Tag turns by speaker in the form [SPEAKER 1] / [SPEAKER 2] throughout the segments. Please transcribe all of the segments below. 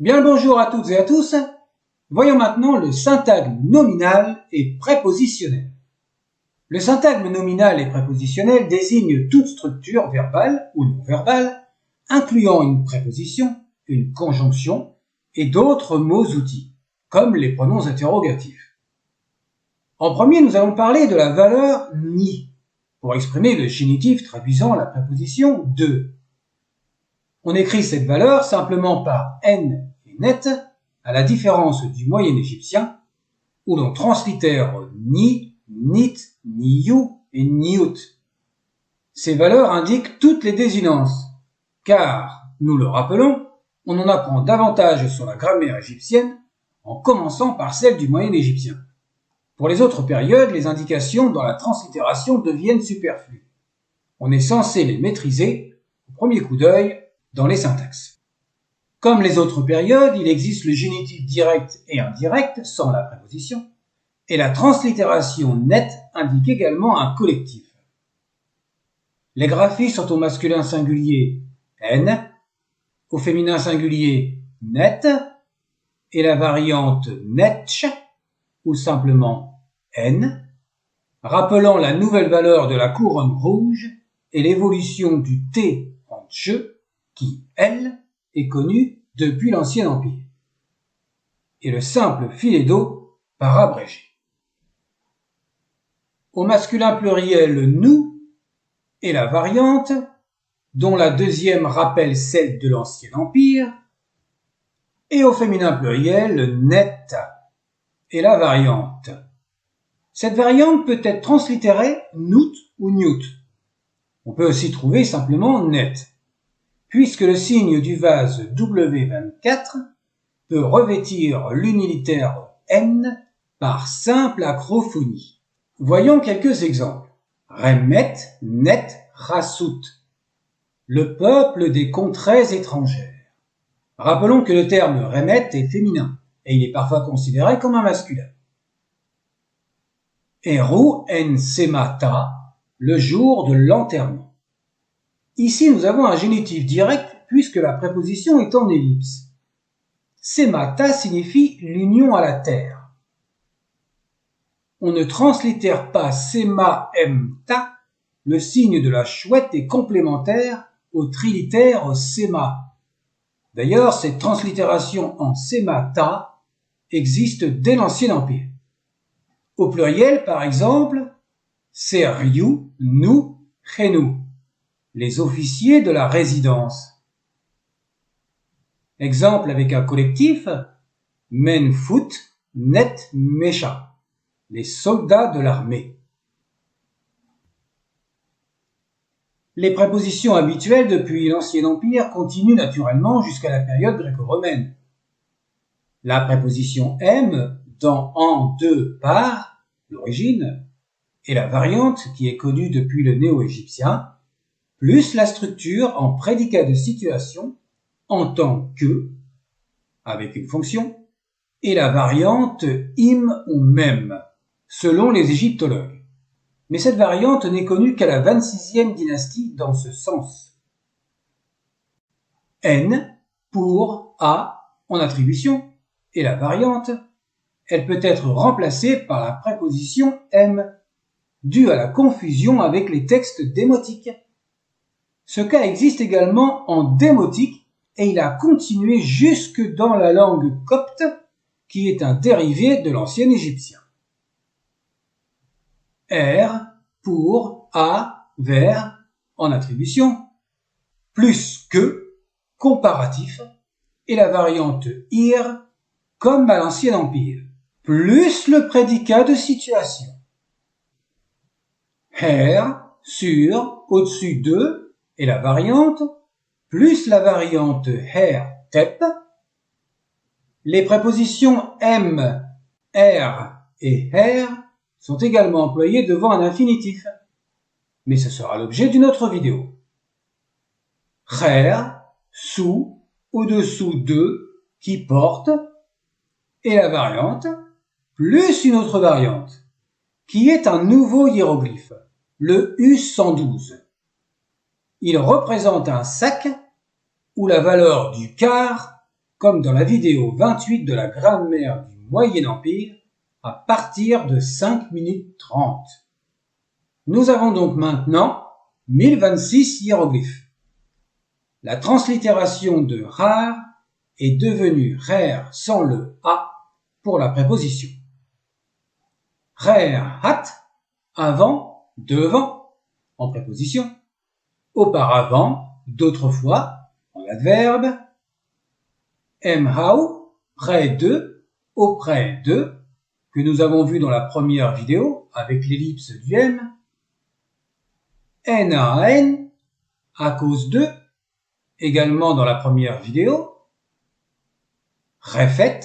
[SPEAKER 1] Bien le bonjour à toutes et à tous. Voyons maintenant le syntagme nominal et prépositionnel. Le syntagme nominal et prépositionnel désigne toute structure verbale ou non verbale, incluant une préposition, une conjonction et d'autres mots-outils, comme les pronoms interrogatifs. En premier, nous allons parler de la valeur ni, pour exprimer le génitif traduisant la préposition de. On écrit cette valeur simplement par n et net, à la différence du moyen égyptien, où l'on translittère ni, nit, niou et niout. Ces valeurs indiquent toutes les désinences, car, nous le rappelons, on en apprend davantage sur la grammaire égyptienne en commençant par celle du moyen égyptien. Pour les autres périodes, les indications dans la translittération deviennent superflues. On est censé les maîtriser au premier coup d'œil dans les syntaxes. Comme les autres périodes, il existe le génitif direct et indirect sans la préposition, et la translittération nette indique également un collectif. Les graphies sont au masculin singulier n, au féminin singulier net, et la variante netch, ou simplement n, rappelant la nouvelle valeur de la couronne rouge et l'évolution du t en tche, qui, elle, est connue depuis l'Ancien Empire, et le simple filet d'eau par abrégé. Au masculin pluriel nous et la variante, dont la deuxième rappelle celle de l'Ancien Empire, et au féminin pluriel net et la variante. Cette variante peut être translittérée nout ou niout. On peut aussi trouver simplement net, puisque le signe du vase W24 peut revêtir l'unilitaire N par simple acrophonie. Voyons quelques exemples. Remet, net, rassout. Le peuple des contrées étrangères. Rappelons que le terme remet est féminin, et il est parfois considéré comme un masculin. Eru en semata, le jour de l'enterrement. Ici, nous avons un génitif direct puisque la préposition est en ellipse. Semata signifie l'union à la terre. On ne translittère pas sema emta, le signe de la chouette est complémentaire au trilitère sema. D'ailleurs, cette translittération en semata existe dès l'Ancien Empire. Au pluriel, par exemple, seriou, nous, chenou. Les officiers de la résidence. Exemple avec un collectif, menfout, net, mecha, les soldats de l'armée. Les prépositions habituelles depuis l'Ancien Empire continuent naturellement jusqu'à la période gréco-romaine. La préposition m dans en, de, par, l'origine, et la variante qui est connue depuis le néo-égyptien, plus la structure en prédicat de situation en tant que, avec une fonction, et la variante im ou même, selon les égyptologues. Mais cette variante n'est connue qu'à la 26e dynastie dans ce sens. N pour a en attribution, et la variante, elle peut être remplacée par la préposition m, due à la confusion avec les textes démotiques. Ce cas existe également en démotique et il a continué jusque dans la langue copte, qui est un dérivé de l'ancien égyptien. R pour a, vers, en attribution, plus que, comparatif, et la variante ir, comme à l'Ancien Empire, plus le prédicat de situation. R, sur, au-dessus de, et la variante, plus la variante her, tep. Les prépositions m, r et her sont également employées devant un infinitif, mais ce sera l'objet d'une autre vidéo. Her, sous, au-dessous de, qui porte, et la variante, plus une autre variante, qui est un nouveau hiéroglyphe, le U112. Il représente un sac où la valeur du quart comme dans la vidéo 28 de la grammaire du Moyen Empire, à partir de 5 minutes 30. Nous avons donc maintenant 1026 hiéroglyphes. La translittération de rar est devenue rer sans le A pour la préposition. Rer hat, avant, devant, en préposition. Auparavant, d'autrefois, en adverbe. Mhau, près de, auprès de, que nous avons vu dans la première vidéo avec l'ellipse du M. Nan, à cause de, également dans la première vidéo. Refait,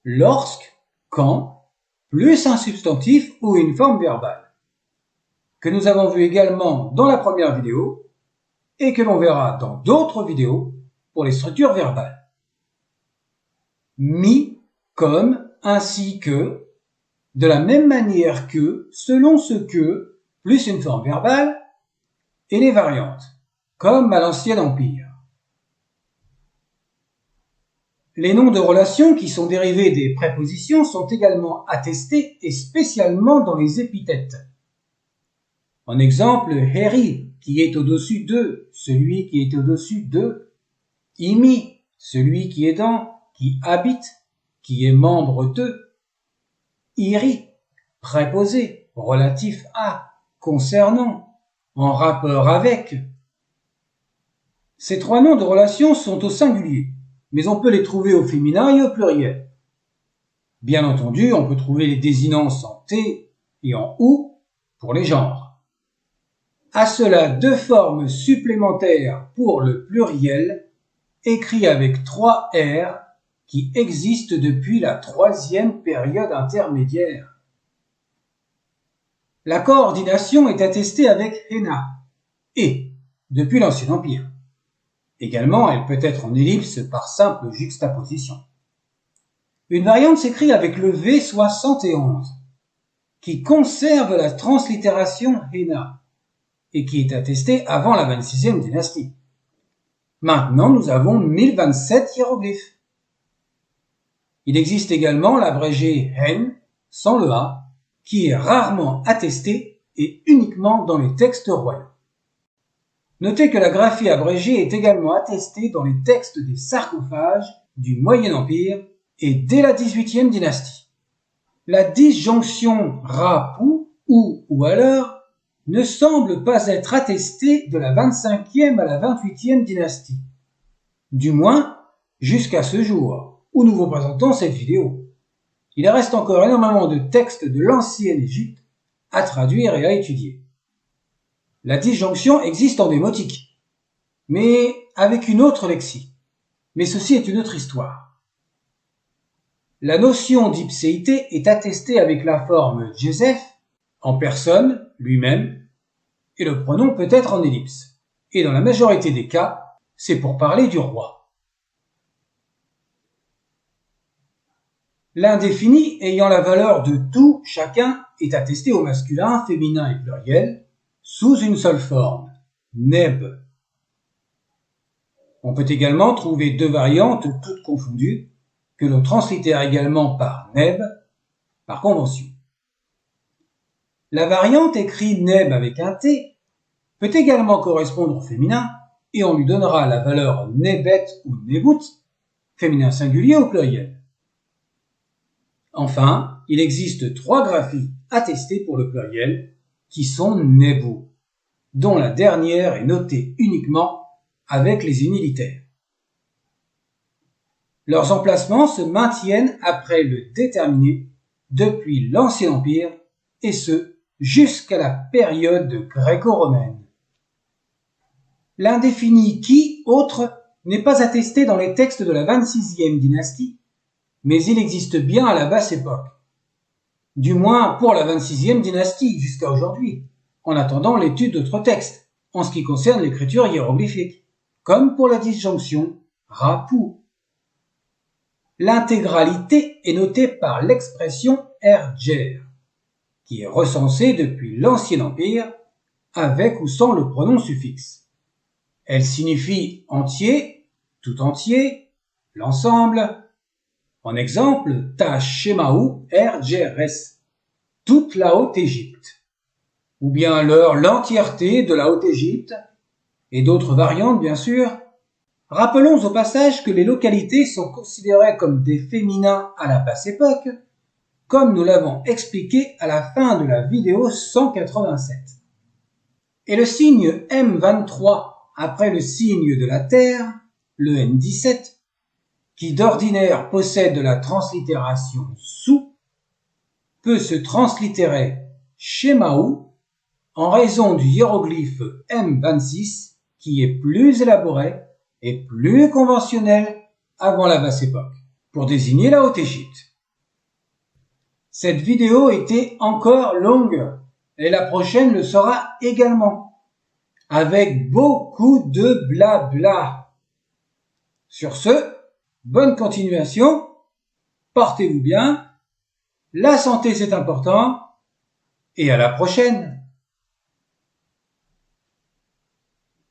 [SPEAKER 1] lorsque, quand, plus un substantif ou une forme verbale, que nous avons vu également dans la première vidéo et que l'on verra dans d'autres vidéos pour les structures verbales. Mi, comme, ainsi que, de la même manière que, selon ce que, plus une forme verbale, et les variantes, comme à l'Ancien Empire. Les noms de relations qui sont dérivés des prépositions sont également attestés et spécialement dans les épithètes. En exemple, heri, qui est au-dessus de, celui qui est au-dessus de. Imi, celui qui est dans, qui habite, qui est membre de. Iri, préposé, relatif à, concernant, en rapport avec. Ces trois noms de relations sont au singulier, mais on peut les trouver au féminin et au pluriel. Bien entendu, on peut trouver les désinences en T et en OU pour les genres. À cela, deux formes supplémentaires pour le pluriel, écrits avec 3 R, qui existent depuis la 3e période intermédiaire. La coordination est attestée avec Hena, et, depuis l'Ancien Empire. Également, elle peut être en ellipse par simple juxtaposition. Une variante s'écrit avec le V71, qui conserve la translittération Hena, et qui est attestée avant la 26e dynastie. Maintenant, nous avons 1027 hiéroglyphes. Il existe également l'abrégé Hen, sans le A, qui est rarement attesté et uniquement dans les textes royaux. Notez que la graphie abrégée est également attestée dans les textes des sarcophages du Moyen Empire et dès la 18e dynastie. La disjonction Ra-Pou ou alors ne semble pas être attestée de la 25e à la 28e dynastie. Du moins, jusqu'à ce jour, où nous vous présentons cette vidéo. Il reste encore énormément de textes de l'ancienne Égypte à traduire et à étudier. La disjonction existe en démotique, mais avec une autre lexie. Mais ceci est une autre histoire. La notion d'ipséité est attestée avec la forme Joseph, en personne, lui-même, et le pronom peut être en ellipse. Et dans la majorité des cas, c'est pour parler du roi. L'indéfini ayant la valeur de tout, chacun, est attesté au masculin, féminin et pluriel, sous une seule forme, neb. On peut également trouver deux variantes toutes confondues, que l'on translittère également par neb, par convention. La variante écrite neb avec un T peut également correspondre au féminin, et on lui donnera la valeur nebet ou nebout, féminin singulier au pluriel. Enfin, il existe 3 graphies attestées pour le pluriel, qui sont nebou, dont la dernière est notée uniquement avec les unilitaires. Leurs emplacements se maintiennent après le déterminé depuis l'Ancien Empire, et ce, jusqu'à la période gréco-romaine. L'indéfini qui, autre, n'est pas attesté dans les textes de la 26e dynastie, mais il existe bien à la basse époque. Du moins pour la 26e dynastie jusqu'à aujourd'hui, en attendant l'étude d'autres textes, en ce qui concerne l'écriture hiéroglyphique, comme pour la disjonction Ra-Pou. L'intégralité est notée par l'expression Erger, qui est recensée depuis l'Ancien Empire, avec ou sans le pronom suffixe. Elle signifie entier, tout entier, l'ensemble. En exemple, Tashemaou Ergeres, toute la Haute-Égypte. Ou bien l'entièreté de la Haute-Égypte, et d'autres variantes bien sûr. Rappelons au passage que les localités sont considérées comme des féminins à la basse époque, comme nous l'avons expliqué à la fin de la vidéo 187. Et le signe M23 après le signe de la Terre, le N17, qui d'ordinaire possède la translittération sous, peut se translittérer Shemaou en raison du hiéroglyphe M26 qui est plus élaboré et plus conventionnel avant la basse époque, pour désigner la Haute-Égypte. Cette vidéo était encore longue et la prochaine le sera également, avec beaucoup de blabla. Sur ce, bonne continuation, portez-vous bien, la santé c'est important, et à la prochaine.